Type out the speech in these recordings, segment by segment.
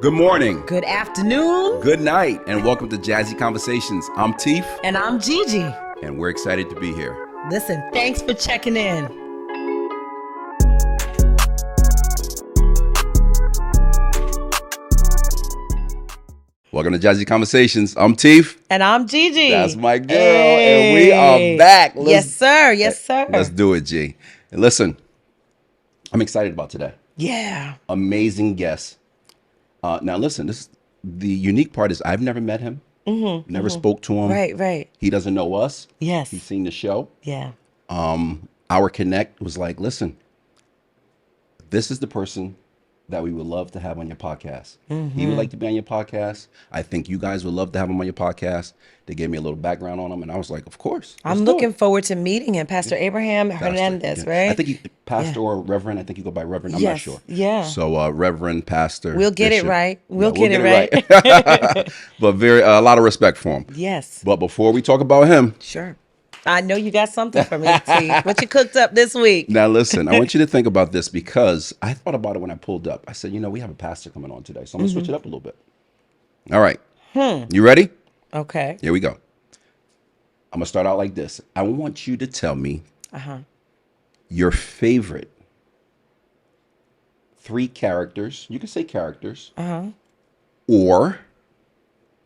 Good morning. Good afternoon. Good night, and welcome to Jazzy Conversations. I'm Teef. And I'm Gigi. And we're excited to be here. Listen, thanks for checking in. Welcome to Jazzy Conversations. I'm Teef. And I'm Gigi. That's my girl. Hey. And we are back. Yes, sir. Yes, sir. Let's do it, G. And listen, I'm excited about today. Yeah. Amazing guest. Now, listen, the unique part is I've never met him. Never spoke to him. Right. He doesn't know us. Yes. He's seen the show. Yeah. Our connect was like, listen, this is the person that we would love to have on your podcast. He would like to be on your podcast. I think you guys would love to have him on your podcast. They gave me a little background on him, and I was like, of course. I'm looking forward to meeting him. Pastor Abraham Hernandez, right? I think he, Pastor or Reverend. I think you go by Reverend. I'm not sure. Yeah. So Reverend, Pastor. We'll get Bishop. it right. We'll get it right. But a lot of respect for him. Yes. But before we talk about him. Sure. I know you got something for me, T. What you cooked up this week? Now, listen, I want you to think about this because I thought about it when I pulled up. I said, we have a pastor coming on today, so I'm going to switch it up a little bit. All right. You ready? Okay. Here we go. I'm going to start out like this. I want you to tell me your favorite 3 characters. You can say characters. Or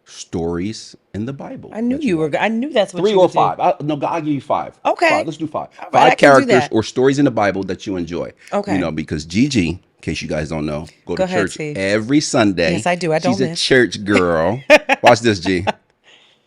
stories in the Bible. I knew I knew that's what 3 you or would 5. I'll give you 5. Okay. 5. Let's do 5. All right, 5 I can do characters that. or stories in the Bible that you enjoy. Okay. Because Gigi, in case you guys don't know, go to ahead, church T. every Sunday. Yes, I do. I don't She's a miss. church girl. Watch this, G.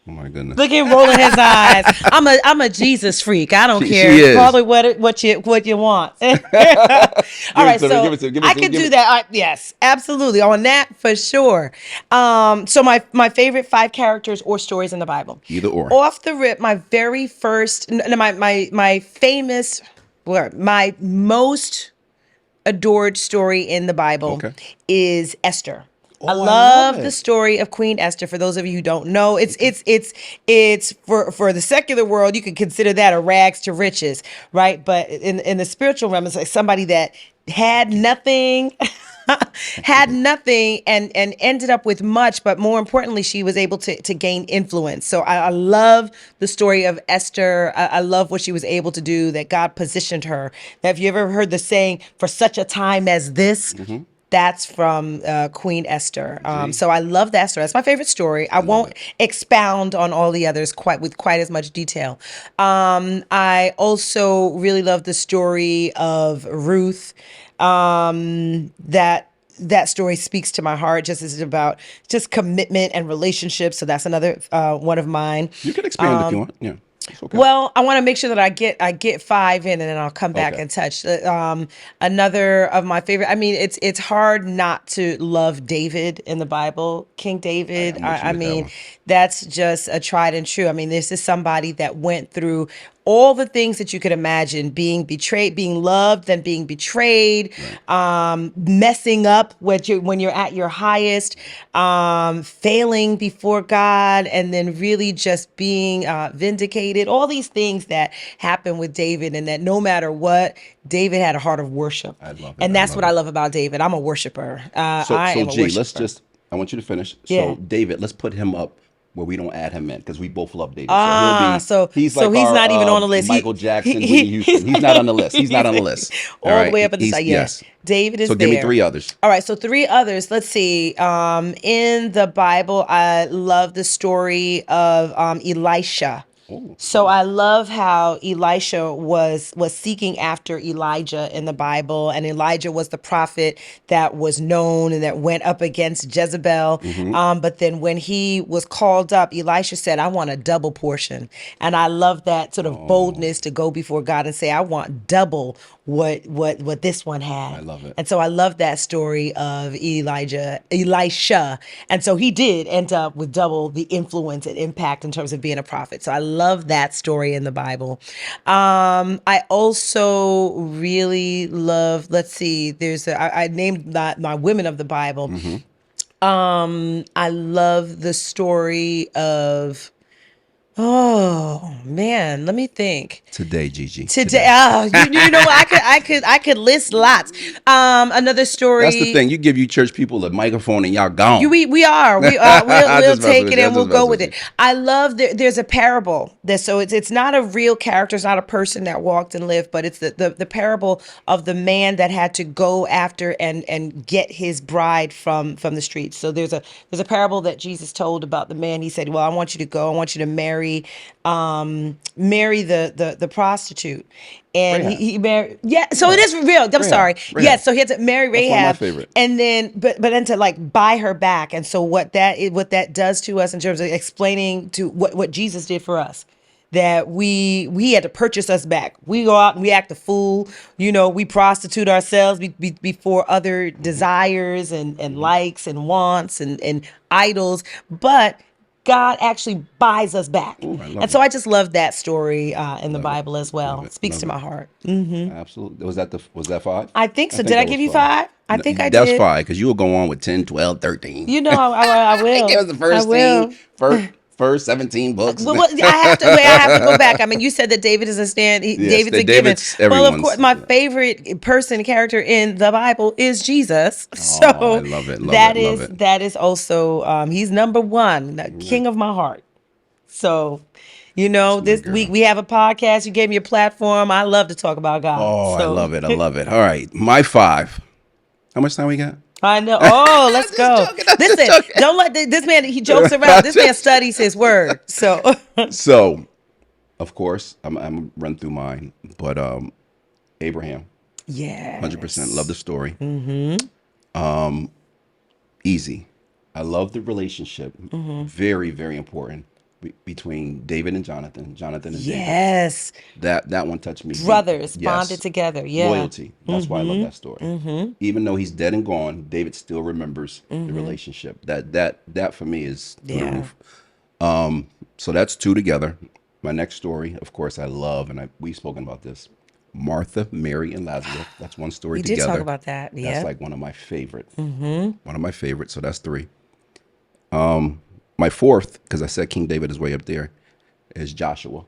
Oh my goodness. Look at him rolling his eyes. I'm a Jesus freak. I don't care. She is. Call it what you want. All right, so I can do that. Yes, absolutely. On that for sure. So my favorite 5 characters or stories in the Bible. Either or. Off the rip, my very first, my famous, my most adored story in the Bible is Esther. I love the story of Queen Esther. For those of you who don't know, it's for the secular world, you could consider that a rags to riches, right? But in the spiritual realm, it's like somebody that had nothing, and ended up with much, but more importantly, she was able to gain influence. So I love the story of Esther. I love what she was able to do, that God positioned her. Have you ever heard the saying, for such a time as this? That's from Queen Esther. So I love that story. That's my favorite story. I won't expound on all the others with quite as much detail. I also really love the story of Ruth. That story speaks to my heart. Just as about commitment and relationships. So that's another one of mine. You can expand if you want. Yeah. Okay. Well, I want to make sure that I get 5 in, and then I'll come back and touch. Another of my favorite. I mean, it's hard not to love David in the Bible, King David. I mean, that's just a tried and true. I mean, this is somebody that went through all the things that you could imagine: being betrayed, being loved, then being betrayed, messing up when you're at your highest, failing before God, and then really just being vindicated. All these things that happen with David, and that no matter what, David had a heart of worship. I love it. And that's what I love about David. I'm a worshiper. So G, worshiper. I want you to finish. Yeah. So David, let's put him up where we don't add him in, because we both love David. So he's like he's not even on the list. Michael Jackson, Whitney Houston. He's not on the list. He's not on the list. All the way up at the side. Yes. David is there. So give me 3 others. All right. So 3 others. Let's see. In the Bible, I love the story of Elisha. Ooh. So I love how Elisha was seeking after Elijah in the Bible, and Elijah was the prophet that was known and that went up against Jezebel. But then when he was called up, Elisha said, "I want a double portion," and I love that sort of boldness to go before God and say, "I want double what this one had." I love it. And so I love that story of Elisha, and so he did end up with double the influence and impact in terms of being a prophet. So I love that story in the Bible. I also really love, let's see, I named my women of the Bible. Mm-hmm. I love the story of, Oh man, let me think. Today, Gigi. Today, Today. you know, I could list lots. Another That's the story. thing. You give you church people a microphone and y'all gone. We are I we'll just mess take with it you. I and we'll just mess go with with you. it. I love there's a parable that, so it's not a real character, it's not a person that walked and lived, but it's the parable of the man that had to go after and get his bride from the streets. So there's a parable that Jesus told about the man. He said, well, I want you to go, I want you to marry the prostitute. And Rahab. he married, yeah, so it Rahab. is real. I'm Rahab. sorry. Rahab. Yes, so he had to marry That's one of my Rahab, favorite. and then but then to like buy her back. And so what that does to us in terms of explaining to what Jesus did for us, that he had to purchase us back. We go out and we act a fool, we prostitute ourselves before other desires and likes and wants and idols, but God actually buys us back. Ooh, I And love so it. I just love that story in the Love it. Bible as Love well. it. Speaks Love to it. my heart. Absolutely. Was that five? I think I so. think Did I that give was you five. 5? I No, think I that's did. five because you will go on with 10, 12, 13. You know, I Give will. us the I first will. first 17 books. Well, I have to go back. I mean, you said that David is a Yes, David's a given. David's Well, of course, everyone's. my Yeah. favorite person character in the Bible is Jesus. Oh, I So love it. Love it. that Love is it. that is also he's number one, the Yeah. king of my heart. So, That's my this girl. we have a podcast. You gave me a platform. I love to talk about God. Oh, I So love it. I love it. All right. My five. How much time we got? I know. Oh, let's Just go. joking. I'm just Listen, joking. don't let this man. He jokes around. This man studies his word. So So, of course, I'm run through mine, but Abraham, 100% love the yes. story. Easy. I love the relationship. Very, very important between David and Jonathan. Jonathan and David. Yes. That one touched me deep. Brothers bonded Yes. together. Yeah. Loyalty. That's why I love that story. Even though he's dead and gone, David still remembers the relationship. That for me is through the Yeah. roof. So that's two together. My next story, of course, I love, and we've spoken about this. Martha, Mary, and Lazarus. That's one story We did talk together. about that. That's Yeah. like one of my favorite. One of my favorites. So that's three. My fourth, because I said King David is way up there, is Joshua.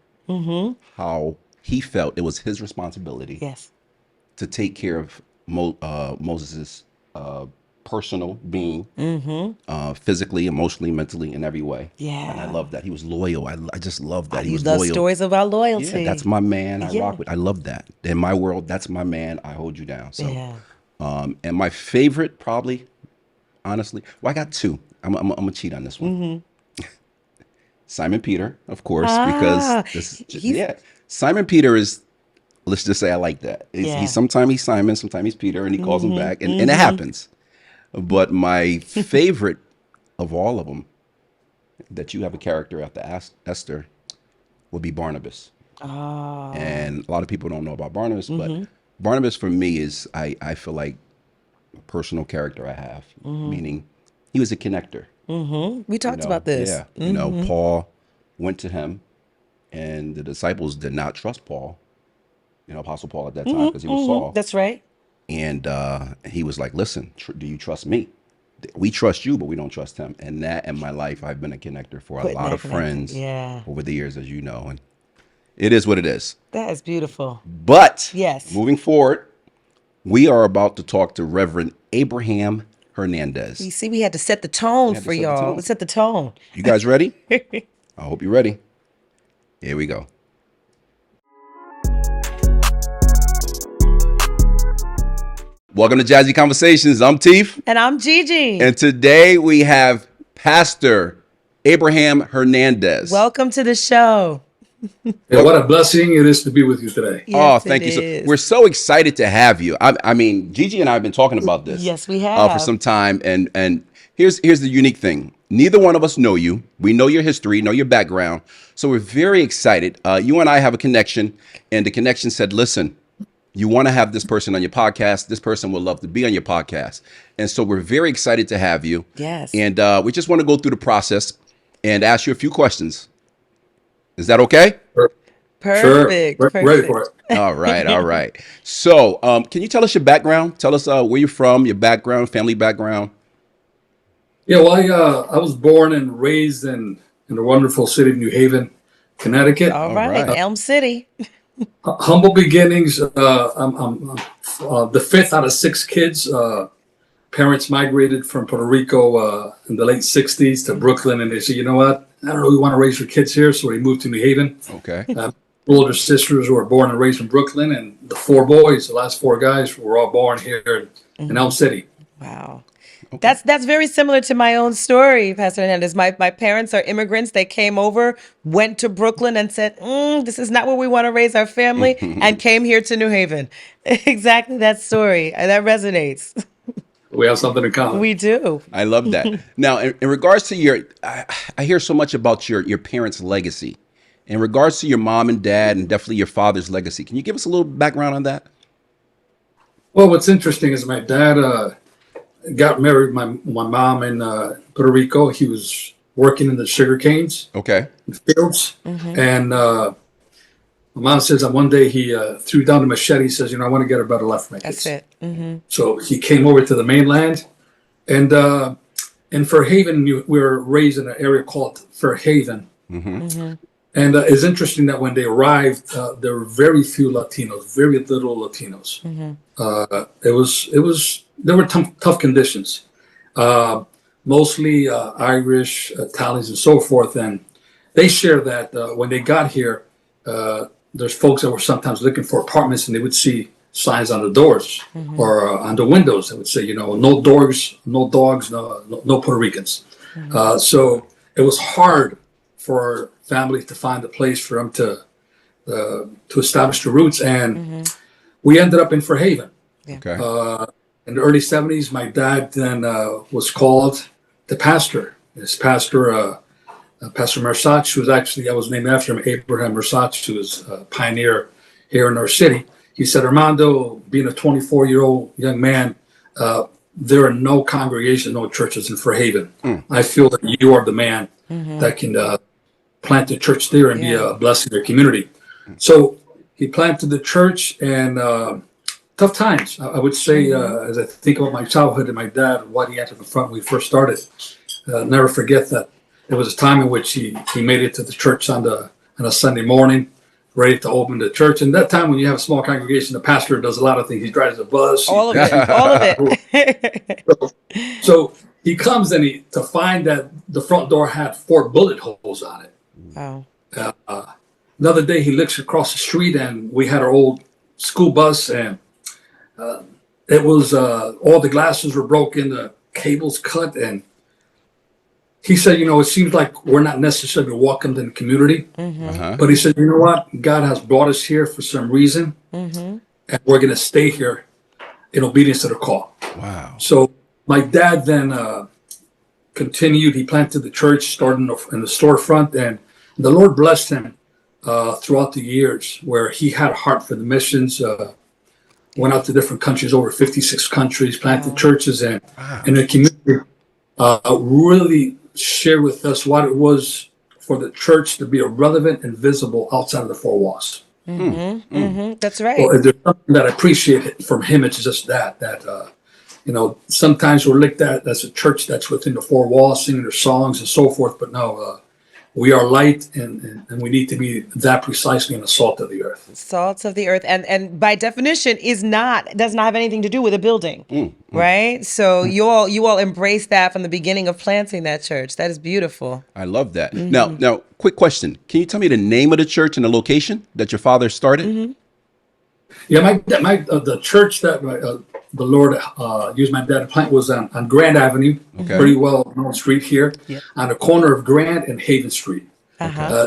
How he felt it was his responsibility Yes. to take care of Moses' personal being, physically, emotionally, mentally, in every way. And I Yeah. love that. He was loyal. I just love that. He You was love loyal. stories about Yeah, that's loyalty. my man. I Yeah. rock with. I love that. In my world, that's my man. I hold you down. So, Yeah. and my favorite, probably, honestly, well, I got two. I'm gonna cheat on this one. Simon Peter, of course, because Ah, this, he's yeah, Simon Peter is. Let's just say I like that. He's yeah. sometimes he's Simon, sometimes he's Peter, and he calls him back, and it happens. But my favorite of all of them, that you have a character after Esther, would be Barnabas. Oh. And a lot of people don't know about Barnabas, but Barnabas for me is I feel like a personal character I have, meaning he was a connector. We talked about this. Yeah, Paul went to him, and the disciples did not trust Paul, Apostle Paul at that time because he was Saul, That's right. and he was like, "Listen, do you trust me? We trust you, but we don't trust him." And that in my life, I've been a connector for a Putting lot that of connection. friends Yeah. over the years, as you know, and it is what it is. That is beautiful. But Yes. moving forward, we are about to talk to Reverend Abraham Hernandez. You see, we had to set the tone had to for set the y'all. tone. Let's set the tone. You guys ready? I hope you're ready. Here we go. Welcome to Jazzy Conversations. I'm Teef. And I'm Gigi. And today we have Pastor Abraham Hernandez. Welcome to the show. Yeah, what a blessing it is to be with you today. Yes, Thank it you. So is. we're so excited to have you. I mean, Gigi and I have been talking about this. Yes, we for have. some time. And here's the unique thing. Neither one of us know you. We know your history, know your background. So we're very excited. You and I have a connection, and the connection said, "Listen, you want to have this person on your podcast. This person would love to be on your podcast." And so we're very excited to have you. Yes. And we just want to go through the process and ask you a few questions. Is that okay? Perfect. Sure. Ready for it. All right. All right. So can you tell us your background? Tell us where you're from, your background, family background. Yeah, well, I was born and raised in the wonderful city of New Haven. Connecticut. All All right, right. Elm City. Humble beginnings. I'm the fifth out of six kids. Parents migrated from Puerto Rico in the late 60s to Brooklyn, and they said, you know what? I don't really want to raise your kids here, so they moved to New Haven. Okay. Older sisters who were born and raised in Brooklyn, and the four boys, the last four guys, were all born here in Elm City. Wow. That's very similar to my own story, Pastor Hernandez. My parents are immigrants. They came over, went to Brooklyn, and said, "This is not where we want to raise our family," and came here to New Haven. Exactly that story. That resonates. We have something in common. We do. I love that. Now, in regards to your, I hear so much about your parents' legacy. In regards to your mom and dad, and definitely your father's legacy, can you give us a little background on that? Well, what's interesting is my dad got married my mom in Puerto Rico. He was working in the sugar canes Okay. fields, and my mom says that one day he threw down the machete. He says, I want to get a better life for my kids. That's it. So he came over to the mainland, and in Fairhaven, we were raised in an area called Fairhaven. And it's interesting that when they arrived, there were very few Latinos, very little Latinos. There were tough conditions, mostly Irish, Italians, and so forth. And they share that when they got here, there's folks that were sometimes looking for apartments, and they would see signs on the doors or on the windows that would say, no dogs, no Puerto Ricans. So it was hard for families to find a place for them to establish the roots, and we ended up in Fairhaven. Okay. In the early 70s, my dad then was called the pastor. This pastor, Pastor Mersach, who was actually, I was named after him, Abraham Mersach, who was a pioneer here in our city. He said, Armando, being a 24-year-old young man, there are no congregations, no churches in Fairhaven. I feel that you are the man that can plant a church there and be a blessing to their community. So he planted the church, and tough times. I would say, as I think about my childhood and my dad, what he had to confront when we first started, never forget that there was a time in which he made it to the church on a Sunday morning, ready to open the church. And that time when you have a small congregation, the pastor does a lot of things. He drives a bus. All of it. So he comes and to find that the front door had 4 bullet holes on it. Wow. Another day he looks across the street, and we had our old school bus, and it was all the glasses were broken, the cables cut, and he said, it seems like we're not necessarily welcomed in the community. But he said, you know what? God has brought us here for some reason, and we're going to stay here in obedience to the call. Wow. So my dad then continued. He planted the church, started in the storefront, and the Lord blessed him throughout the years, where he had a heart for the missions, went out to different countries, over 56 countries, planted churches, and in the community, really shared with us what it was for the church to be relevant and visible outside of the 4 walls. That's right. Well, there's something that I appreciate from him. It's just that sometimes we're looked at as a church that's within the 4 walls, singing their songs and so forth, but no, we are light, and we need to be that precisely in the salt of the earth. Salt of the earth, and by definition does not have anything to do with a building, right? So you all embrace that from the beginning of planting that church. That is beautiful. I love that. Now, quick question: can you tell me the name of the church and the location that your father started? Yeah, the church that the Lord used my dad to plant was on Grand Avenue, pretty well known street here, on the corner of Grand and Haven Street.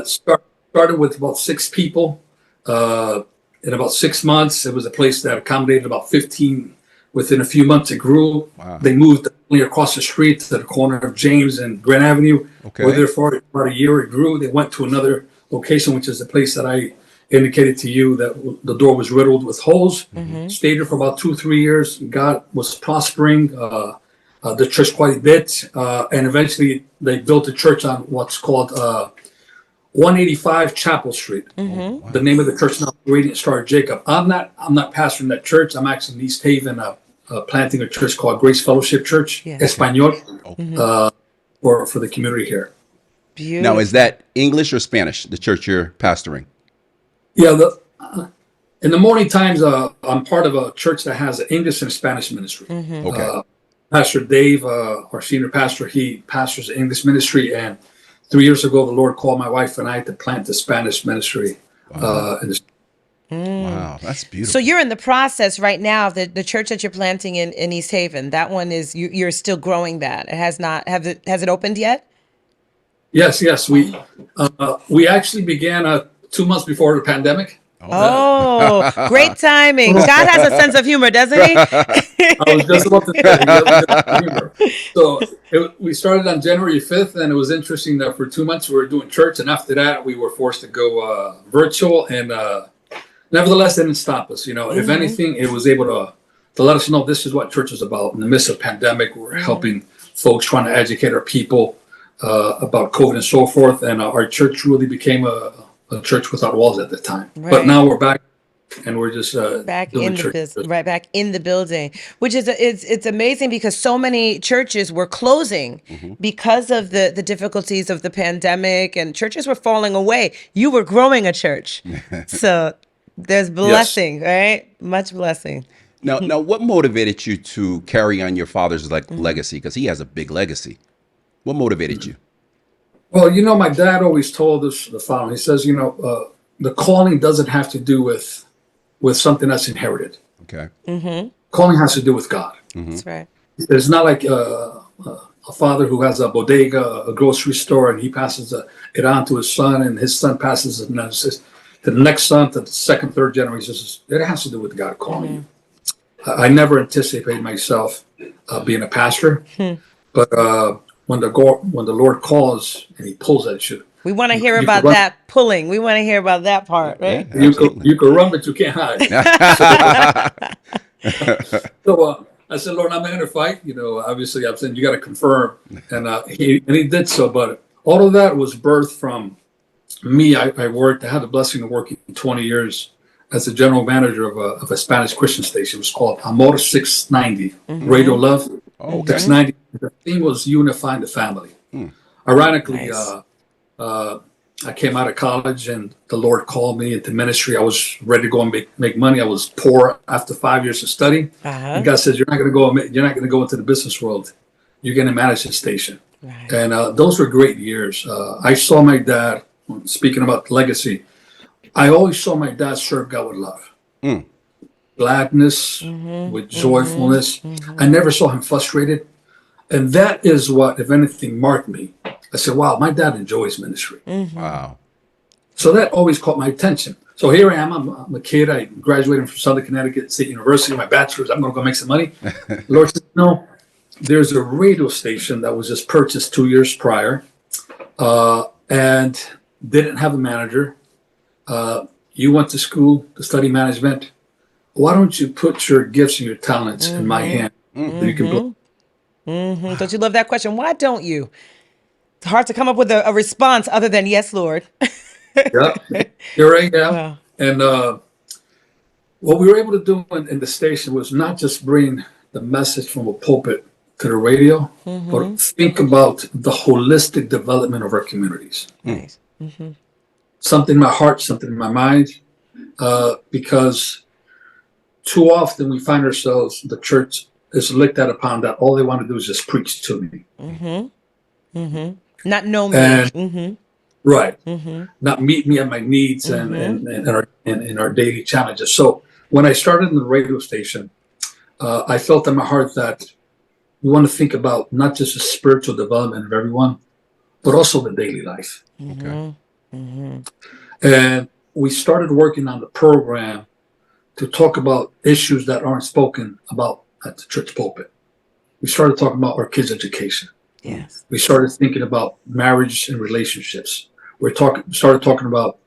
Started with about 6 people. In about 6 months, it was a place that accommodated about 15. Within a few months, it grew. Wow. They moved across the street to the corner of James and Grand Avenue. Were there for about a year. It grew. They went to another location, which is the place that I indicated to you that the door was riddled with holes. Stayed there for about 2-3 years. God was prospering the church quite a bit, and eventually they built a church on what's called 185 Chapel Street. The name of the church now, Radiant Star Jacob. I'm not pastoring that church. I'm actually in East Haven, planting a church called Grace Fellowship Church, Español, for the community here. Beautiful. Now, is that English or Spanish, the church you're pastoring? Yeah, in the morning times, I'm part of a church that has an English and Spanish ministry. Okay. Pastor Dave, our senior pastor, he pastors the English ministry, and 3 years ago, the Lord called my wife and I to plant the Spanish ministry. Wow. In the Wow, that's beautiful. So you're in the process right now of the church that you're planting in East Haven. That one is you're still growing that. It has not has it opened yet? Yes, we actually began 2 months before the pandemic. Oh, great timing. God has a sense of humor, doesn't he? I was just about to say, he has a sense of humor. So we started on January 5th, and it was interesting that for 2 months we were doing church, and after that we were forced to go virtual, and nevertheless, it didn't stop us. If anything, it was able to let us know this is what church is about. In the midst of pandemic, we're helping folks, trying to educate our people about COVID and so forth, and our church really became a church without walls at the time. Right. But now we're back, and we're just back doing in the church. business, right back in the building, which is it's amazing because so many churches were closing because of the difficulties of the pandemic, and churches were falling away. You were growing a church, so there's blessing, right? Much blessing. Now, what motivated you to carry on your father's legacy? Because he has a big legacy. What motivated you? Well, my dad always told us the following. He says, the calling doesn't have to do with something that's inherited. Okay. Calling has to do with God. That's right. It's not like a father who has a bodega, a grocery store, and he passes it on to his son, and his son passes it on to the next son, to the second, third generation. It has to do with God calling you. I never anticipated myself being a pastor, but when the Lord calls and He pulls at you, We want to hear about that pulling. We want to hear about that part, right? Yeah, you can run, but you can't hide. So I said, Lord, I'm not going to fight. Obviously, I'm saying you got to confirm, and he did so. But all of that was birthed from me. I had the blessing of working 20 years as the general manager of a Spanish Christian station. It was called Amor 690, Radio Love. okay. 690. The theme was unifying the family. Ironically, Nice. I came out of college and the Lord called me into ministry. I was ready to go and make money. I was poor after 5 years of study. And God says, you're not going to go into the business world. You're going to manage the station. Right. And those were great years. I saw my dad, speaking about legacy, I always saw my dad serve God with love, gladness, with joyfulness. I never saw him frustrated. And that is what, if anything, marked me. I said, wow, my dad enjoys ministry. Wow. So that always caught my attention. So here I am. I'm a kid. I graduated from Southern Connecticut State University, my bachelor's. I'm going to go make some money. The Lord said, no, there's a radio station that was just purchased 2 years prior and didn't have a manager. You went to school to study management. Why don't you put your gifts and your talents in my hand? So you can Don't you love that question? Why don't you? It's hard to come up with a response other than yes, Lord. Yeah, you're right. Yeah. Wow. And what we were able to do in the station was not just bring the message from a pulpit to the radio, but think about the holistic development of our communities. Nice. Something in my heart, something in my mind, because too often we find ourselves, the church is looked at upon that all they want to do is just preach to me. Not know me. And right. Not meet me at my needs and our daily challenges. So when I started in the radio station, I felt in my heart that we want to think about not just the spiritual development of everyone, but also the daily life. Okay. And we started working on the program to talk about issues that aren't spoken about at the church pulpit. We started talking about our kids' education. Yes. We started thinking about marriage and relationships. Started talking about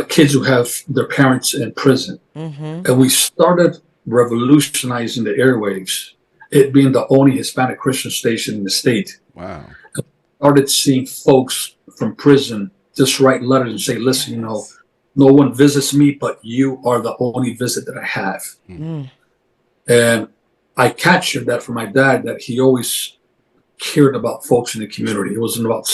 kids who have their parents in prison. And we started revolutionizing the airwaves, it being the only Hispanic Christian station in the state. Wow. Started seeing folks from prison just write letters and say, listen, no one visits me, but you are the only visit that I have. And I captured that from my dad, that he always cared about folks in the community. It wasn't about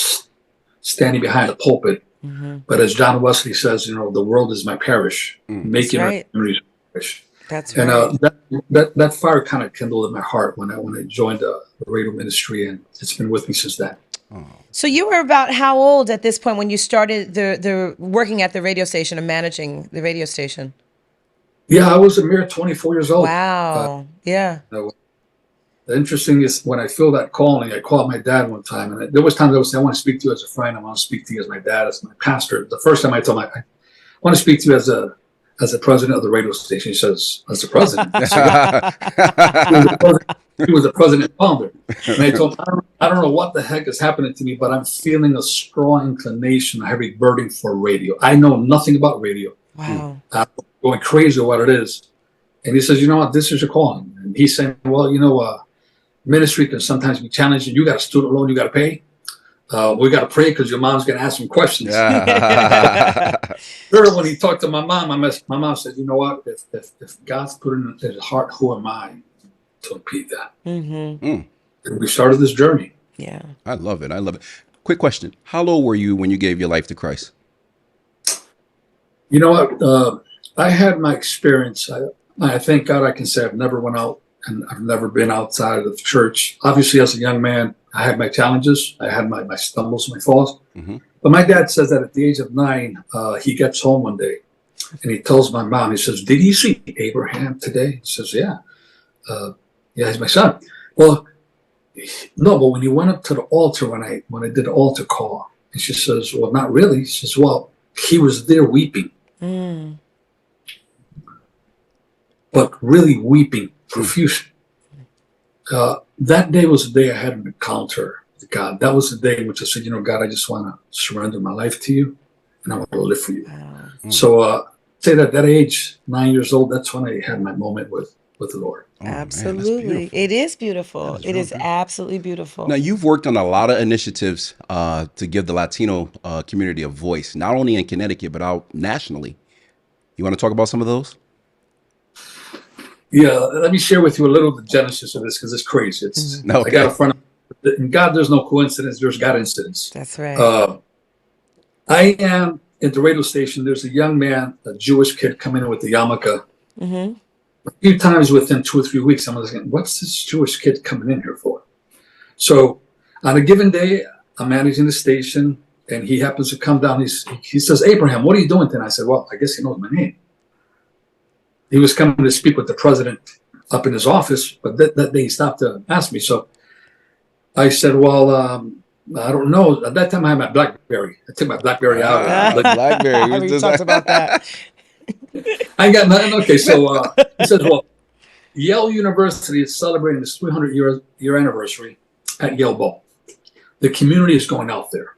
standing behind a pulpit. Mm-hmm. But as John Wesley says, the world is my parish. Making That's right. our community my parish. That's And right. that fire kind of kindled in my heart when I joined the radio ministry, and it's been with me since then. So you were about how old at this point when you started the working at the radio station and managing the radio station? Yeah, I was a mere 24 years old. Wow. Yeah. The interesting is when I feel that calling, I called my dad one time, and there was times I would say, I want to speak to you as a friend. I want to speak to you as my dad, as my pastor. The first time I told him, I want to speak to you as the president of the radio station. He says, as the president. He was the president founder. And I told him, I don't know what the heck is happening to me, but I'm feeling a strong inclination, a heavy burden for radio. I know nothing about radio. Wow. I'm going crazy with what it is. And he says, you know what, this is your calling. And he's saying, well, ministry can sometimes be challenging. You got a student loan you got to pay. We got to pray because your mom's going to ask some questions. Sure, when he talked to my mom, my mom said, you know what, if God's put in his heart, who am I to impede that? And we started this journey. Yeah. I love it. Quick question. How old were you when you gave your life to Christ? You know what? I had my experience. I thank God I can say I've never went out and I've never been outside of the church. Obviously, as a young man, I had my challenges. I had my stumbles, my falls. But my dad says that at the age of 9, he gets home one day and he tells my mom, he says, did you see Abraham today? She says, yeah. Yeah, he's my son. Well, no, but when you went up to the altar, when I did the altar call, and she says, well, not really. She says, well, he was there weeping. But really weeping profusely. That day was the day I had an encounter with God. That was the day in which I said, God, I just want to surrender my life to you, and I want to live for you. So say that age, 9 years old, that's when I had my moment with the Lord. Absolutely. Man, it is beautiful. It is beautiful. Absolutely beautiful. Now, you've worked on a lot of initiatives to give the Latino community a voice, not only in Connecticut, but out nationally. You want to talk about some of those? Yeah, let me share with you a little of the genesis of this because it's crazy. It's Okay. I got a friend. In God, there's no coincidence. There's God incidents. That's right. I am at the radio station. There's a young man, a Jewish kid, coming in with the yarmulke. A few times within 2 or 3 weeks, I'm thinking, what's this Jewish kid coming in here for? So on a given day, I'm managing the station, and he happens to come down. He says, Abraham, what are you doing tonight? I said, well, I guess he knows my name. He was coming to speak with the president up in his office, but that day he stopped to ask me. So I said, well, I don't know. At that time, I had my BlackBerry. I took my BlackBerry out. BlackBerry. We talked about that. I got nothing. Okay, so he says, well, Yale University is celebrating its 300-year anniversary at Yale Bowl. The community is going out there.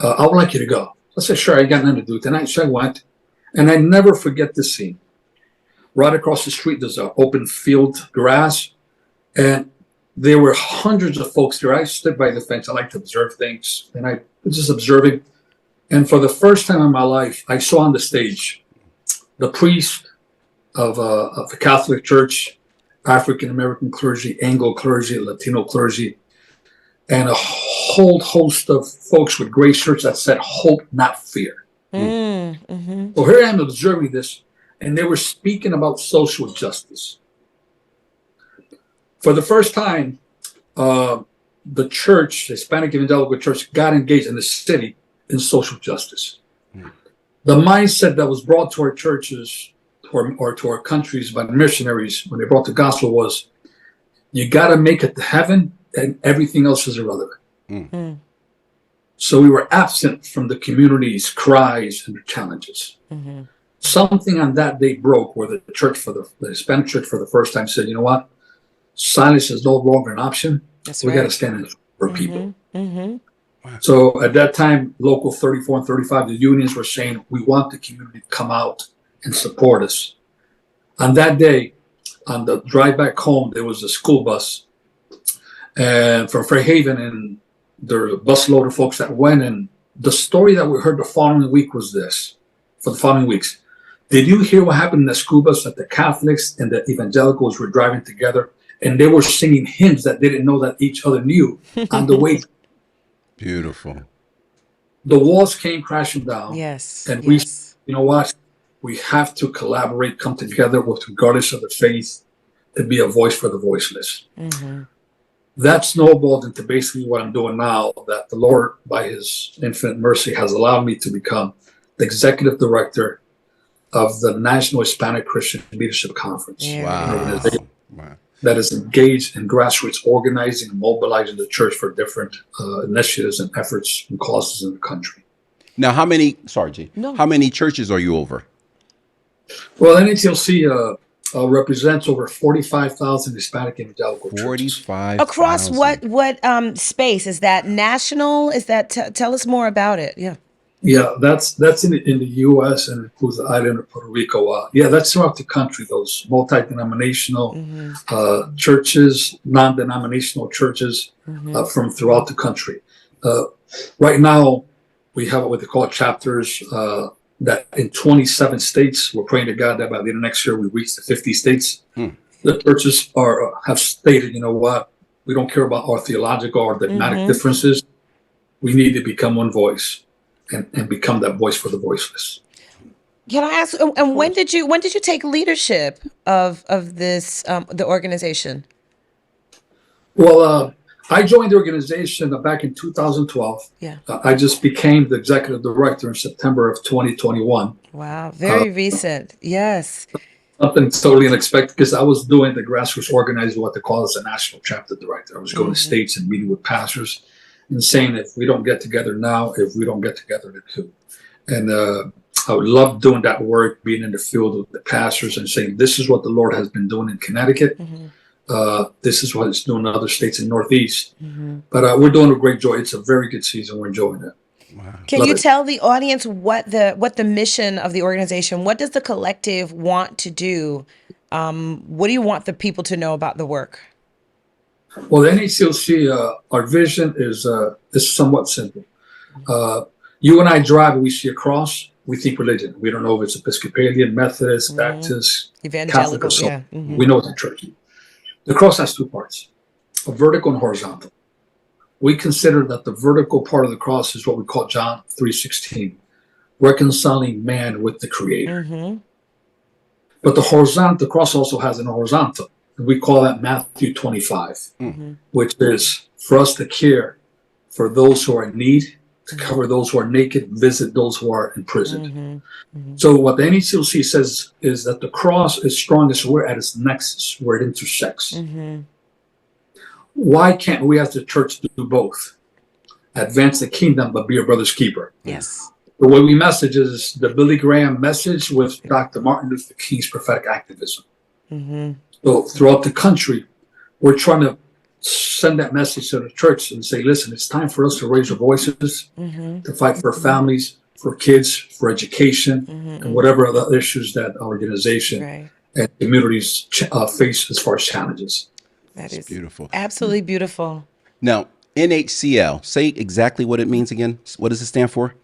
I would like you to go. I said, sure, I got nothing to do tonight. So I went, and I never forget this scene. Right across the street, there's an open field, grass, and there were hundreds of folks there. I stood by the fence. I like to observe things, and I was just observing. And for the first time in my life, I saw on the stage the priest of the Catholic Church, African-American clergy, Anglo clergy, Latino clergy, and a whole host of folks with gray shirts that said, hope, not fear. So here I am observing this, and they were speaking about social justice. For the first time, the church, the Hispanic Evangelical Church, got engaged in the city in social justice. The mindset that was brought to our churches or to our countries by the missionaries when they brought the gospel was, you got to make it to heaven and everything else is irrelevant. So we were absent from the community's cries and challenges. Something on that day broke where the church, the Hispanic church for the first time said, you know what? Silence is no longer an option. We got to stand in for people. So at that time, local 34 and 35, the unions were saying, we want the community to come out and support us. On that day, on the drive back home, there was a school bus and from Fairhaven, and there were a busload of folks that went. And the story that we heard the following week was this, for the following weeks. Did you hear what happened in the school bus that the Catholics and the evangelicals were driving together and they were singing hymns that they didn't know that each other knew on the way. Beautiful. The walls came crashing down. Yes. And Yes. you know what? We have to collaborate, come together with regardless of the faith, to be a voice for the voiceless. Mm-hmm. That snowballed into basically what I'm doing now, that the Lord, by his infinite mercy, has allowed me to become the executive director of the National Hispanic Christian Leadership Conference. Wow. Wow. That is engaged in grassroots organizing and mobilizing the church for different initiatives and efforts and causes in the country. Now, how many churches are you over? Well, NHCLC represents over 45,000 Hispanic evangelical churches. 45 Across what space? Is that national? Is that tell us more about it? Yeah. Yeah, that's in the U.S. and includes the island of Puerto Rico. Yeah, that's throughout the country. Those multi-denominational churches, non-denominational churches from throughout the country. Right now, we have what they call chapters that in 27 states. We're praying to God that by the end of next year we reach the 50 states. The churches have stated, you know what, we don't care about our theological or dogmatic differences. We need to become one voice. And become that voice for the voiceless. Can I ask? And when did you take leadership of this the organization? Well, I joined the organization back in 2012. Yeah. I just became the executive director in September of 2021. Wow, very recent. Yes. Something totally unexpected because I was doing the grassroots organizing, what they call as a national chapter director. I was going to states and meeting with pastors and saying, if we don't get together now, if we don't get together then who? And I would love doing that work, being in the field with the pastors and saying, this is what the Lord has been doing in Connecticut. This is what it's doing in other states in Northeast. But we're doing a great job. It's a very good season. We're enjoying it. Wow. Can you tell the audience what the mission of the organization, what does the collective want to do? What do you want the people to know about the work? Well, the NHCLC, our vision is somewhat simple. You and I drive and we see a cross, we think religion. We don't know if it's Episcopalian, Methodist, Baptist, Catholic, or so. We know it's a church. The cross has two parts, a vertical and horizontal. We consider that the vertical part of the cross is what we call John 3:16, reconciling man with the Creator. But the cross also has an horizontal. We call that Matthew 25, which is for us to care for those who are in need, to cover those who are naked, visit those who are imprisoned. So what the NHCLC says is that the cross is strongest where at its nexus, where it intersects. Why can't we as the church do both? Advance the kingdom, but be a brother's keeper. Yes. The way we message is the Billy Graham message with Dr. Martin Luther King's prophetic activism. So throughout the country, we're trying to send that message to the church and say, listen, it's time for us to raise our voices, to fight for families, for kids, for education, and whatever other issues that our organization and communities face as far as challenges. That is beautiful. Absolutely beautiful. Now, NHCL, say exactly what it means again. What does it stand for?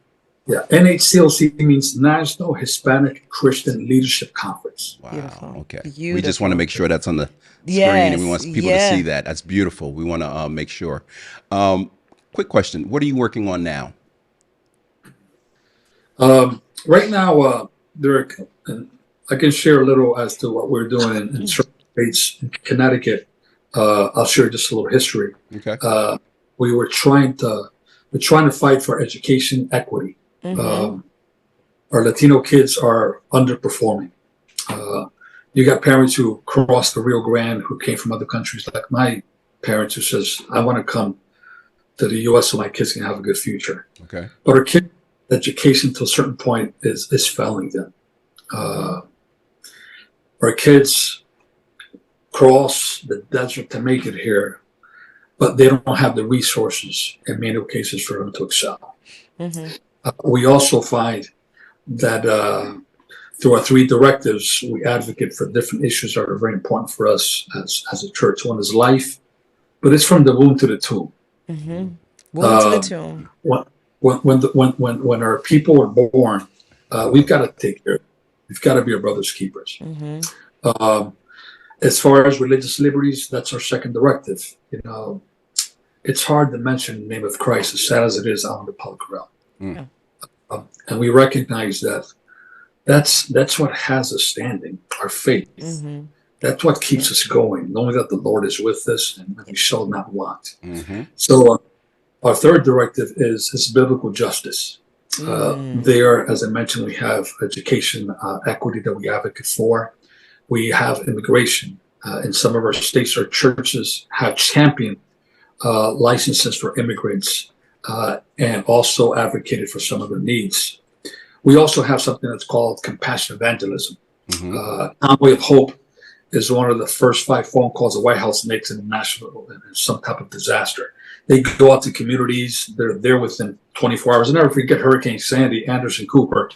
Yeah, NHCLC means National Hispanic Christian Leadership Conference. Wow. Beautiful. Okay. Beautiful. We just want to make sure that's on the screen, and we want people to see that. That's beautiful. We want to make sure. Quick question: what are you working on now? Right now, I can share a little as to what we're doing in certain states in Connecticut. I'll share just a little history. Okay. We're trying to fight for education equity. Our Latino kids are underperforming. You got parents who crossed the Rio Grande who came from other countries, like my parents, who says, I want to come to the U.S. so my kids can have a good future. Okay. But our kid education to a certain point is failing them. Our kids cross the desert to make it here, but they don't have the resources in many cases for them to excel. We also find that through our 3 directives, we advocate for different issues that are very important for us as a church. One is life, but it's from the womb to the tomb. Womb to the tomb. When our people are born, we've got to take care of them. We've got to be our brother's keepers. As far as religious liberties, that's our second directive. It's hard to mention the name of Christ, as sad as it is, out in the public realm. Mm. And we recognize that that's what has us standing, our faith. Mm-hmm. That's what keeps us going, knowing that the Lord is with us and we shall not want. Mm-hmm. So our third directive is biblical justice. There, as I mentioned, we have education, equity that we advocate for. We have immigration. In some of our states, our churches have championed licenses for immigrants and also advocated for some of their needs. We also have something that's called compassion evangelism. Convoy of Hope is one of the first 5 phone calls the White House makes in some type of disaster. They go out to communities. They're there within 24 hours. I'll never forget Hurricane Sandy. Anderson Cooper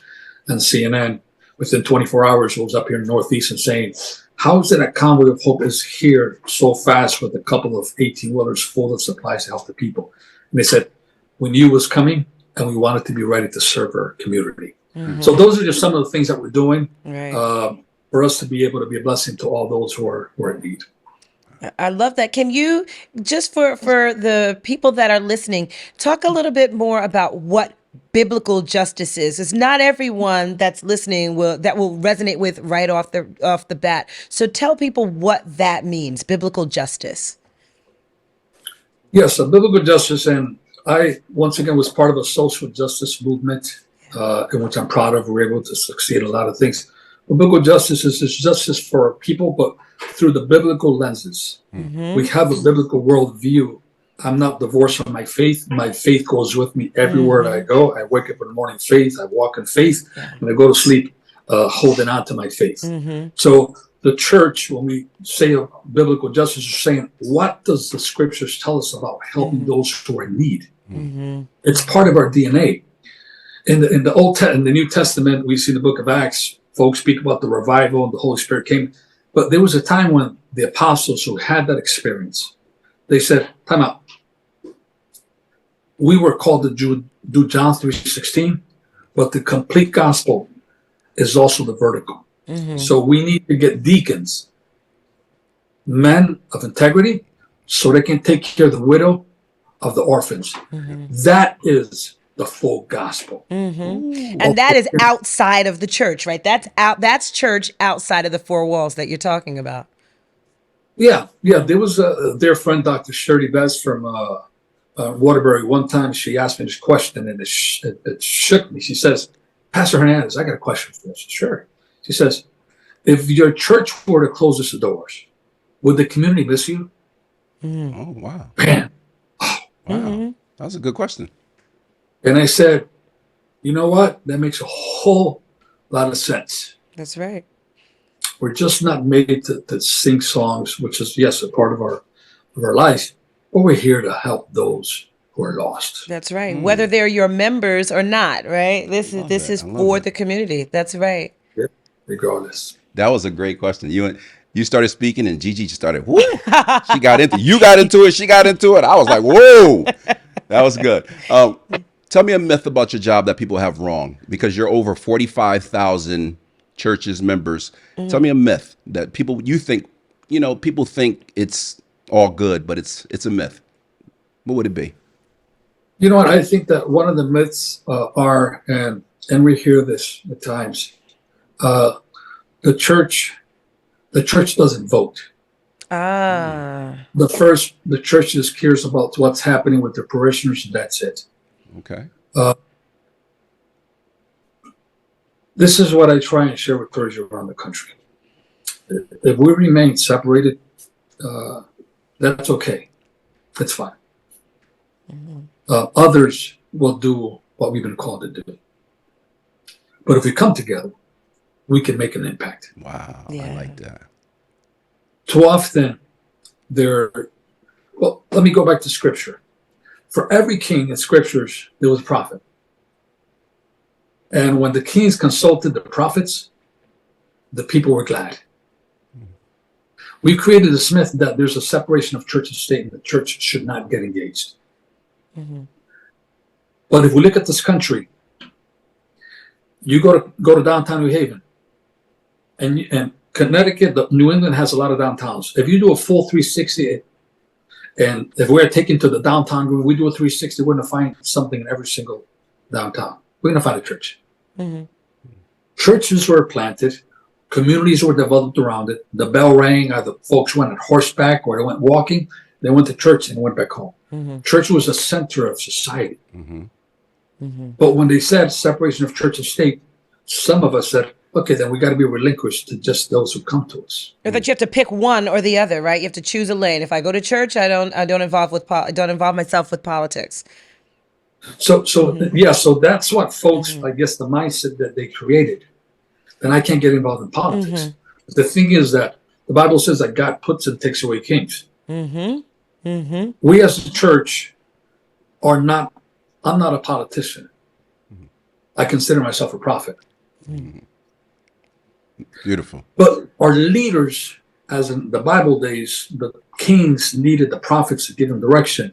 and CNN within 24 hours was up here in the Northeast and saying, how is it that Convoy of Hope is here so fast with a couple of 18-wheelers full of supplies to help the people? And they said, we knew it was coming and we wanted to be ready to serve our community. So those are just some of the things that we're doing for us to be able to be a blessing to all those who are in need. I love that. Can you, just for the people that are listening, talk a little bit more about what biblical justice is? It's not everyone that's listening will resonate with right off the bat. So tell people what that means, biblical justice. Yes, biblical justice, and I once again was part of a social justice movement, in which I'm proud of. We're able to succeed in a lot of things. But biblical justice is justice for people, but through the biblical lenses. We have a biblicle worldview. I'm not divorced from my faith. My faith goes with me everywhere I go. I wake up in the morning faith. I walk in faith, and I go to sleep holding on to my faith. So the church, when we say biblical justice, is saying, what does the scriptures tell us about helping those who are in need? It's part of our DNA. In the New Testament, we see in the book of Acts, folks speak about the revival and the Holy Spirit came. But there was a time when the apostles who had that experience, they said, time out. We were called to do John 3:16, but the complete gospel is also the vertical. So we need to get deacons, men of integrity, so they can take care of the widow, of the orphans. That is the full gospel. And that is outside of the church, right? That's church outside of the 4 walls that you're talking about. Yeah. There was a dear friend, Dr. Shirley Best from Waterbury. One time she asked me this question and it shook me. She says, Pastor Hernandez, I got a question for you. I said, sure. She says, if your church were to close its doors, would the community miss you? Oh, wow. Man. Wow. That was a good question. And I said, you know what? That makes a whole lot of sense. That's right. We're just not made to sing songs, which is, yes, a part of our life, but we're here to help those who are lost. That's right. Whether they're your members or not, right? This is for the community. That's right. Yep. Regardless. That was a great question. You started speaking and Gigi just started, whoo, you got into it, she got into it. I was like, whoa, that was good. Tell me a myth about your job that people have wrong, because you're over 45,000 churches, members. Tell me a myth that people think it's all good, but it's a myth. What would it be? You know what? I think that one of the myths are, and we hear this at times, the church doesn't vote. The church just cares about what's happening with their parishioners, and that's it. Okay. This is what I try and share with clergy around the country. If we remain separated, that's okay. That's fine. Others will do what we've been called to do. But if we come together, we can make an impact. Wow. Yeah. I like that. Too often, let me go back to scripture. For every king in scriptures, there was a prophet. And when the kings consulted the prophets, the people were glad. We created this myth that there's a separation of church and state, and the church should not get engaged. But if we look at this country, you go to downtown New Haven, and Connecticut, New England has a lot of downtowns. If you do a full 360, and if we're taken to the downtown room, we do a 360, we're going to find something in every single downtown. We're going to find a church. Mm-hmm. Churches were planted. Communities were developed around it. The bell rang. Either folks went on horseback or they went walking. They went to church and went back home. Mm-hmm. Church was the center of society. Mm-hmm. Mm-hmm. But when they said separation of church and state, some of us said, okay, then we got to be relinquished to just those who come to us. Or that you have to pick one or the other, right? You have to choose a lane. If I go to church, I don't involve myself with politics. So that's what folks, I guess, the mindset that they created. Then I can't get involved in politics. Mm-hmm. But the thing is that the Bible says that God puts and takes away kings. Mm-hmm. Mm-hmm. We as a church are not. I'm not a politician. I consider myself a prophet. Mm-hmm. Beautiful. But our leaders, as in the Bible days, the kings needed the prophets to give them direction.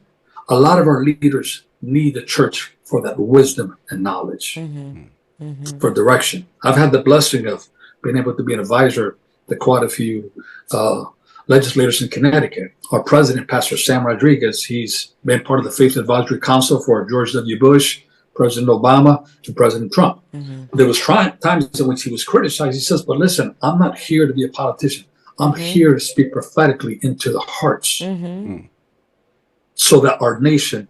A lot of our leaders need the church for that wisdom and knowledge, for direction. I've had the blessing of being able to be an advisor to quite a few legislators in Connecticut. Our president, Pastor Sam Rodriguez, he's been part of the Faith Advisory Council for George W. Bush, President Obama, and President Trump. Mm-hmm. There was times in which he was criticized. He says, but listen, I'm not here to be a politician. I'm here to speak prophetically into the hearts so that our nation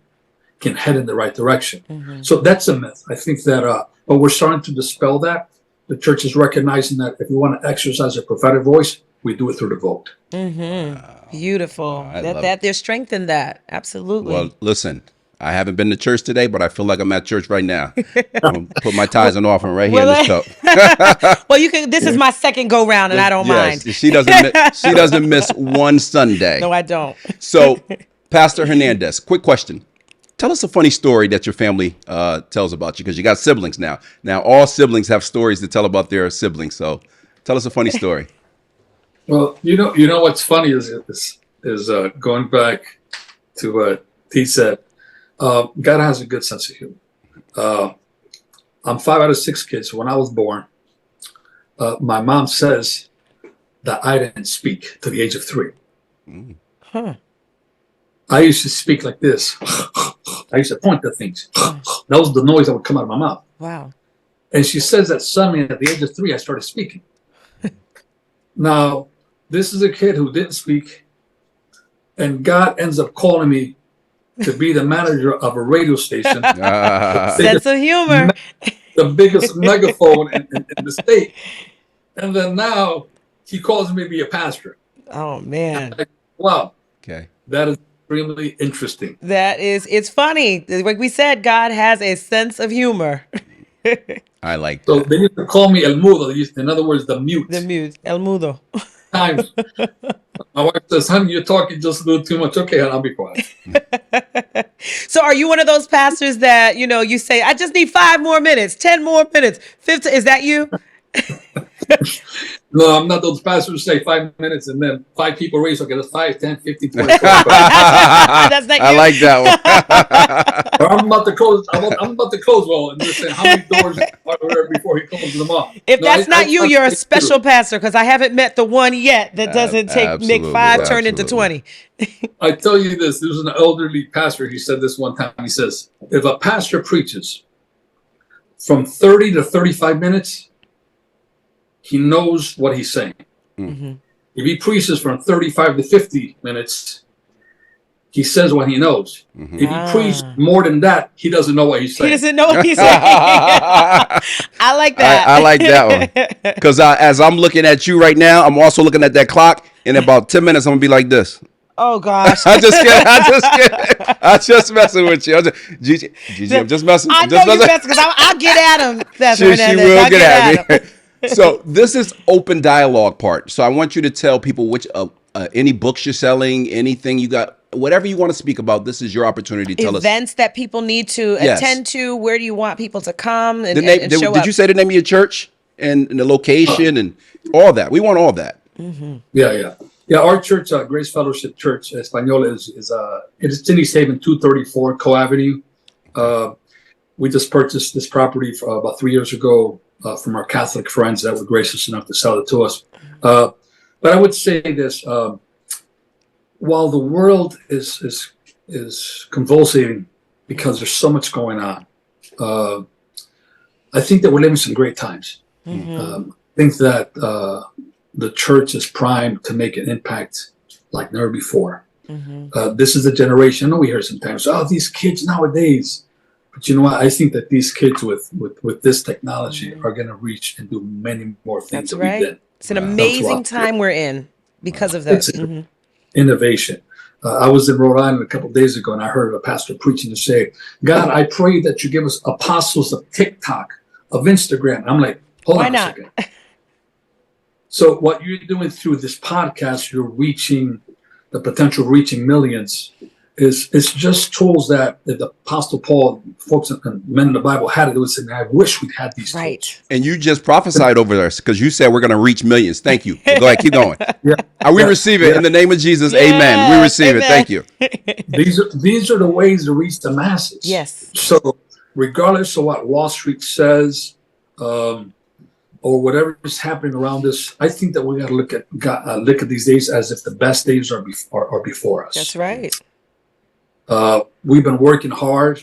can head in the right direction. Mm-hmm. So that's a myth. I think that, but we're starting to dispel that. The church is recognizing that if we want to exercise a prophetic voice, we do it through the vote. Mm-hmm. Wow. Beautiful. There's strength in that. Absolutely. Well, listen, I haven't been to church today, but I feel like I'm at church right now. I'm gonna put my tithes and offering right here in this cup. Well, you can. This is my second go round, and I don't mind. She doesn't miss one Sunday. No, I don't. So, Pastor Hernandez, quick question. Tell us a funny story that your family tells about you, because you got siblings now. Now, all siblings have stories to tell about their siblings. So, tell us a funny story. Well, you know what's funny is going back to what he said. God has a good sense of humor. I'm 5 out of 6 kids. When I was born, my mom says that I didn't speak to the age of 3. Huh. I used to speak like this. I used to point at things. That was the noise that would come out of my mouth. Wow. And she says that suddenly at the age of 3, I started speaking. Now, this is a kid who didn't speak, and God ends up calling me to be the manager of a radio station. Sense of humor. The biggest megaphone in the state. And then now he calls me to be a pastor. Oh, man. Wow. Okay. That is extremely interesting. It's funny. Like we said, God has a sense of humor. I like that. So they used to call me El Mudo. In other words, the mute. The mute. El Mudo. Times. My wife says, honey, you're talking just a little too much. Okay, I'll be quiet. So are you one of those pastors that, you say, I just need 5 more minutes, 10 more minutes, 15? Is that you? No, I'm not those pastors who say 5 minutes and then 5 people raise. Okay, that's 5, 10, 15, 20. That's not you. I like that one. I'm about to close. I'm about to close. Well, and just saying how many doors are there before he closes them off. If that's not you, you're a special pastor, because I haven't met the one yet that doesn't make 5 turn into 20. I tell you this. There's an elderly pastor. He said this one time. He says, if a pastor preaches from 30 to 35 minutes, he knows what he's saying. Mm-hmm. If he preaches from 35 to 50 minutes, he says what he knows. Mm-hmm. If he preaches more than that, he doesn't know what he's saying. He doesn't know what he's saying. I like that. I like that one. Because as I'm looking at you right now, I'm also looking at that clock. In about 10 minutes, I'm going to be like this. Oh, gosh. I'm just kidding. I'm just messing with you. Gigi, I'm just messing. I know you're messing, because I'll get at him. She will get at me. So this is open dialogue part. So I want you to tell people which any books you're selling, anything you got, whatever you want to speak about. This is your opportunity to tell us. Events that people need to attend to. Where do you want people to come and show up? Did you say the name of your church and the location and all that? We want all that. Mm-hmm. Yeah. Our church, Grace Fellowship Church, Español, it's in East Haven, 234 Co Avenue. We just purchased this property about 3 years ago. from our Catholic friends that were gracious enough to sell it to us. But I would say this: while the world is convulsing because there's so much going on, I think that we're living some great times. I think that the church is primed to make an impact like never before. This is the generation. I know we hear sometimes, "Oh, these kids nowadays." But you know what? I think that these kids with this technology are going to reach and do many more things That's than we right. did. It's an amazing time we're in because of It's that. innovation. I was in Rhode Island a couple of days ago, and I heard a pastor preaching to say, "God, I pray that you give us apostles of TikTok, of Instagram." I'm like, hold Why on not? a second. So what you're doing through this podcast, you're reaching the potential reaching millions. It's just tools that the Apostle Paul, folks and men in the Bible had it. It was saying, I wish we'd had these Right. tools. And you just prophesied over there because you said we're going to reach millions. Thank you. Go ahead, keep going. Yeah. We receive it in the name of Jesus. Amen. We receive it. Thank you. These are the ways to reach the masses. Yes. So regardless of what Wall Street says, or whatever is happening around us, I think that we got to look at these days as if the best days are before us. That's right. We've been working hard,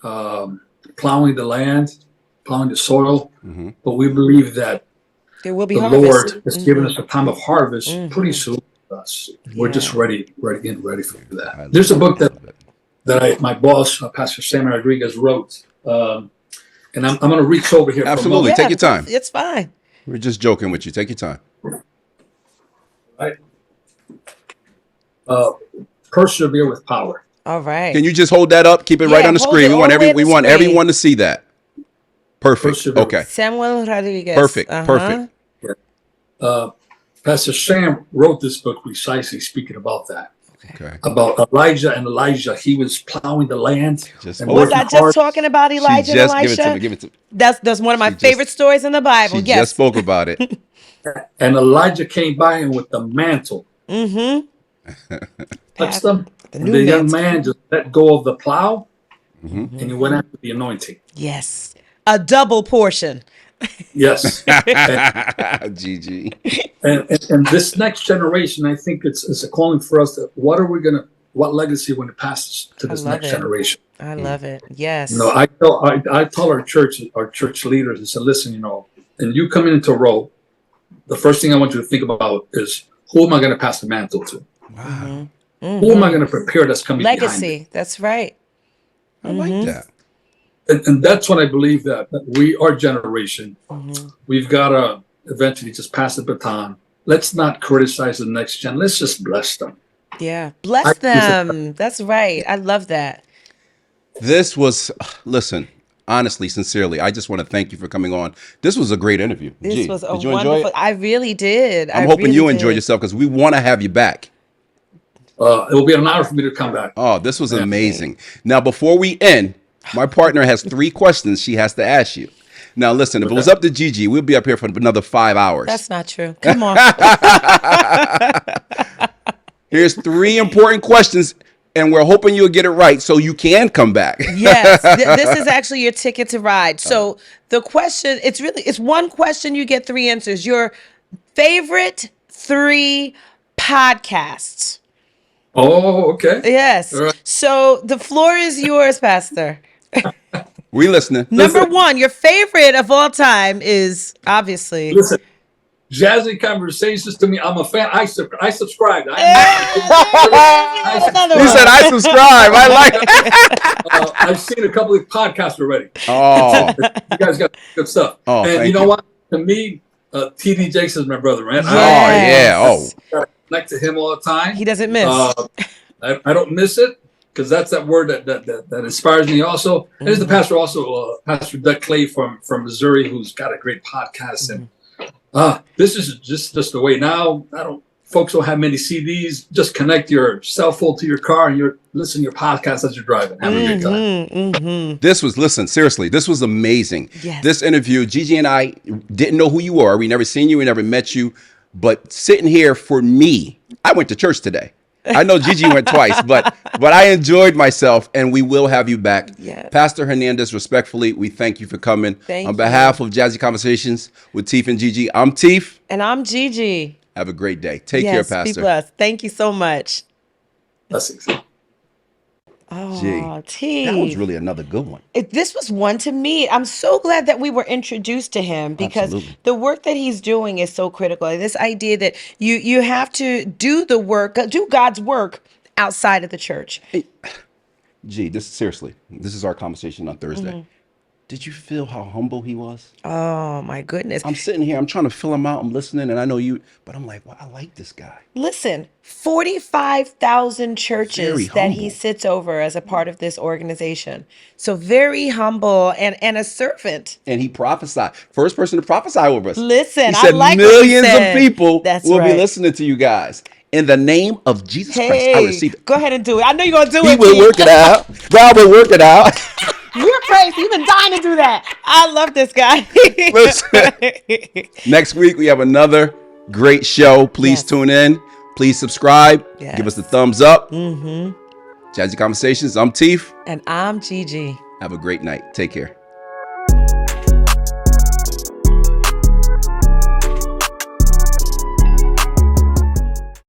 plowing the land, plowing the soil, but we believe that There will be the harvest. Lord has given us a time of harvest pretty soon for us. We're just ready for that. There's a book that my boss, Pastor Sam Rodriguez, wrote, and I'm going to reach over here. Absolutely. For a Take your time. It's fine. We're just joking with you. Take your time. moment. Persevere with power. All right. Can you just hold that up? Keep it right on the hold screen. it We want all the way on the screen. everyone to see that. Perfect. Persevere. Okay. Samuel Rodriguez. Perfect. Perfect. Pastor Sam wrote this book precisely speaking about that. Okay. About Elijah and Elijah. He was plowing the land. Just and hold Was working I just hard. talking about Elijah and Just Elisha? give it to me. Give it to me. That's one of my She just- favorite stories in the Bible. She Yes. just spoke about it. And Elijah came by him with the mantle. Touched them. The And new the young mantle. man just let go of the plow and he went after the anointing. Yes. A double portion. Yes. Gigi. and this next generation, I think it's a calling for us that what legacy we're going to pass to this love next it. generation. I love it. Yes. You know, I tell our church leaders, I said, listen, you know, and you coming into a role, the first thing I want you to think about is who am I going to pass the mantle to? Wow. Who am I going to prepare that's coming behind me? Legacy. That's right. I like that. And that's when I believe that we, our generation, we've got to eventually just pass the baton. Let's not criticize the next gen. Let's just bless them. Yeah. Bless them. That's right. I love that. This was, listen, honestly, sincerely, I just want to thank you for coming on. This was a great interview. This Gee, was a did you wonderful. enjoy it? I really did. I'm hoping you enjoyed yourself because we want to have you back. It will be an honor for me to come back. Oh, this was amazing. Now, before we end, my partner has 3 questions she has to ask you. Now, listen, if it was up to Gigi, we'll be up here for another 5 hours. That's not true. Come on. Here's 3 important questions, and we're hoping you'll get it right so you can come back. Yes, this is actually your ticket to ride. So the question, it's one question, you get 3 answers. Your favorite 3 podcasts. Oh, okay. Yes. All right. So the floor is yours, Pastor. We listening. Number 1, your favorite of all time is obviously. Listen, Jazzy Conversations to me, I'm a fan. I subscribed. Another He one. said, I subscribe. I like it. I've seen a couple of podcasts already. Oh, You guys got good stuff. Oh, and thank you know you. what? To me, TD Jakes is my brother, man. Yes. Oh, I connect to him all the time. He doesn't miss. I don't miss it because that's that word that inspires me also. And there's the pastor also, Pastor Doug Clay from Missouri, who's got a great podcast. And this is just the way now. Folks don't have many CDs. Just connect your cell phone to your car and you're listening to your podcast as you're driving. Have a good time. this was, listen, seriously, this was amazing. Yes. This interview, Gigi and I didn't know who you were. We never seen you. We never met you. But sitting here for me, I went to church today. I know Gigi went twice, but I enjoyed myself, and we will have you back. Yes. Pastor Hernandez, respectfully, we thank you for coming. Thank On you. behalf of Jazzy Conversations with Teef and Gigi, I'm Teef. And I'm Gigi. Have a great day. Take care, Pastor. Be blessed. Thank you so much. Blessings. Oh, Gee, that was really another good one. This was one to me. I'm so glad that we were introduced to him, because Absolutely. the work that he's doing is so critical. This idea that you have to do the work, do God's work outside of the church. Hey, Gee, seriously, this is our conversation on Thursday. Mm-hmm. Did you feel how humble he was? Oh my goodness. I'm sitting here, I'm trying to fill him out, I'm listening, and I know you, but I'm like, well, I like this guy. Listen, 45,000 churches Very that he humble. sits over as a part of this organization. So very humble and a servant. And he prophesied. First person to prophesy over us. Listen, he I said like what he millions said. of people That's will right. be listening to you guys. In the name of Jesus Christ, I receive it. Go ahead and do it. I know you're going to do He it. will Keith. work it out. God will work it out. You're crazy. You've been dying to do that. I love this guy. Listen, next week we have another great show. Please Yes. tune in. Please subscribe. Yes. Give us the thumbs up. Mm-hmm. Jazzy Conversations. I'm Teef. And I'm Gigi. Have a great night. Take care.